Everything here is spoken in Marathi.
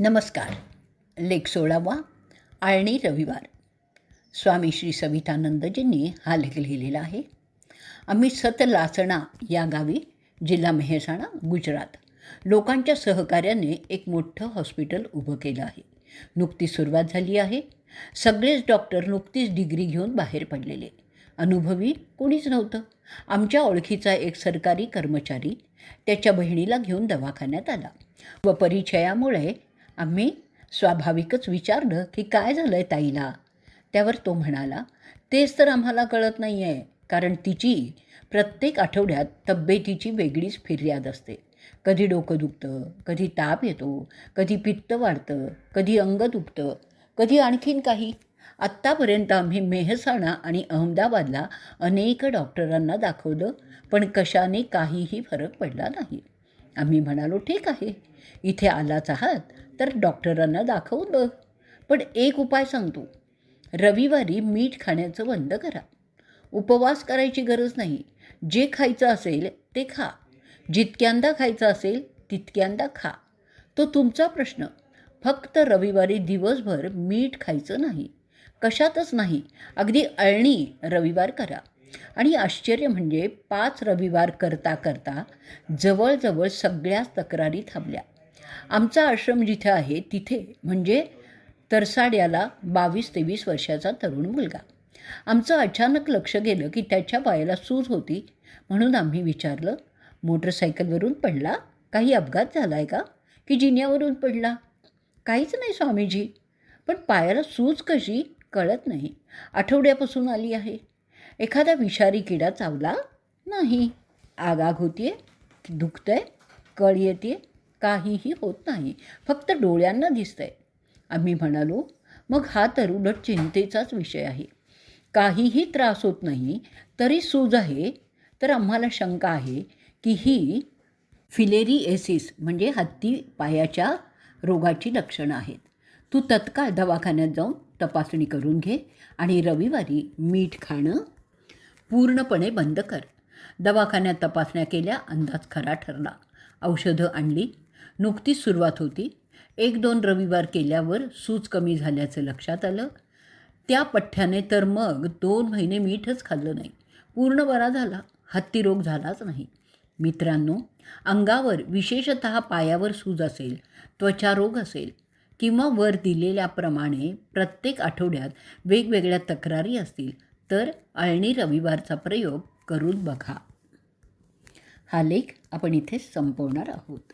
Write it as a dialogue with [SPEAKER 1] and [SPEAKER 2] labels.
[SPEAKER 1] नमस्कार. लेख 16वा आळणी रविवार. स्वामी श्री सवितानंदजींनी हा लेख लिहिलेला आहे. आम्ही सतलासणा या गावी, जिल्हा मेहसाणा, गुजरात, लोकांच्या सहकार्याने एक मोठं हॉस्पिटल उभं केलं आहे. नुकतीच सुरुवात झाली आहे. सगळेच डॉक्टर नुकतीच डिग्री घेऊन बाहेर पडलेले. अनुभवी कोणीच नव्हतं. आमच्या ओळखीचा एक सरकारी कर्मचारी त्याच्या बहिणीला घेऊन दवाखान्यात आला व परिचयामुळे आम्ही स्वाभाविकच विचारलं की काय झालं आहे ताईला. त्यावर तो म्हणाला, तेच तर आम्हाला कळत नाही आहे, कारण तिची प्रत्येक आठवड्यात तब्येतीची वेगळीच फिर्याद असते. कधी डोकं दुखतं, कधी ताप येतो, कधी पित्त वाढतं, कधी अंग दुखतं, कधी आणखीन काही. आत्तापर्यंत आम्ही मेहसाणा आणि अहमदाबादला अनेक डॉक्टरांना दाखवलं, पण कशाने काहीही फरक पडला नाही. आम्ही म्हणालो, ठीक आहे, इथे आलाच आहात तर डॉक्टरांना दाखवून बघ, पण एक उपाय सांगतो. रविवारी मीठ खाण्याचं बंद करा. उपवास करायची गरज नाही. जे खायचं असेल ते खा. जितक्यांदा खायचं असेल तितक्यांदा खा. तो तुमचा प्रश्न. फक्त रविवारी दिवसभर मीठ खायचं नाही. कशातच नाही. अगदी अळणी रविवार करा. आणि आश्चर्य म्हणजे 5 रविवार करता करता जवळजवळ सगळ्याच तक्रारी थांबल्या. आमचा आश्रम जिथे आहे तिथे म्हणजे तरसाड्याला 22-23 वर्षाचा तरुण मुलगा. आमचं अचानक लक्ष गेलं की त्याच्या पायाला सूज होती. म्हणून आम्ही विचारलं, मोटरसायकलवरून पडला? काही अपघात झाला आहे का? की जिन्यावरून पडला? काहीच नाही स्वामीजी, पण पायाला सूज कशी कळत नाही. आठवड्यापासून आली आहे. एखादा विषारी किडा चावला? नाही. आग होती आहे, दुखतं आहे, कळ येते, काहीही होत नाही. फक्त डोळ्यांना दिसतं आहे. आम्ही म्हणालो, मग हा तर उलट चिंतेचाच विषय आहे. काहीही त्रास होत नाही तरी सूज आहे, तर आम्हाला शंका आहे की ही फिलेरिएसिस म्हणजे हत्ती पायाच्या रोगाची लक्षणं आहेत. तू तत्काळ दवाखान्यात जाऊन तपासणी करून घे आणि रविवारी मीठ खाणं पूर्णपणे बंद कर. दवाखान्यात तपासण्या केल्या, अंदाज खरा ठरला. औषधं आणली. नुकतीच सुरुवात होती. 1-2 रविवार केल्यावर सूज कमी झाल्याचं लक्षात आलं. त्या पठ्ठ्याने तर मग 2 महिने मीठच खाल्लं नाही. पूर्ण बरा झाला. हत्ती रोग झालाच नाही. मित्रांनो, अंगावर विशेषतः पायावर सूज असेल, त्वचा रोग असेल किंवा वर दिलेल्याप्रमाणे प्रत्येक आठवड्यात वेगवेगळ्या तक्रारी असतील तर अळणी रविवारचा प्रयोग करून बघा. हा लेख आपण इथे संपवणार आहोत.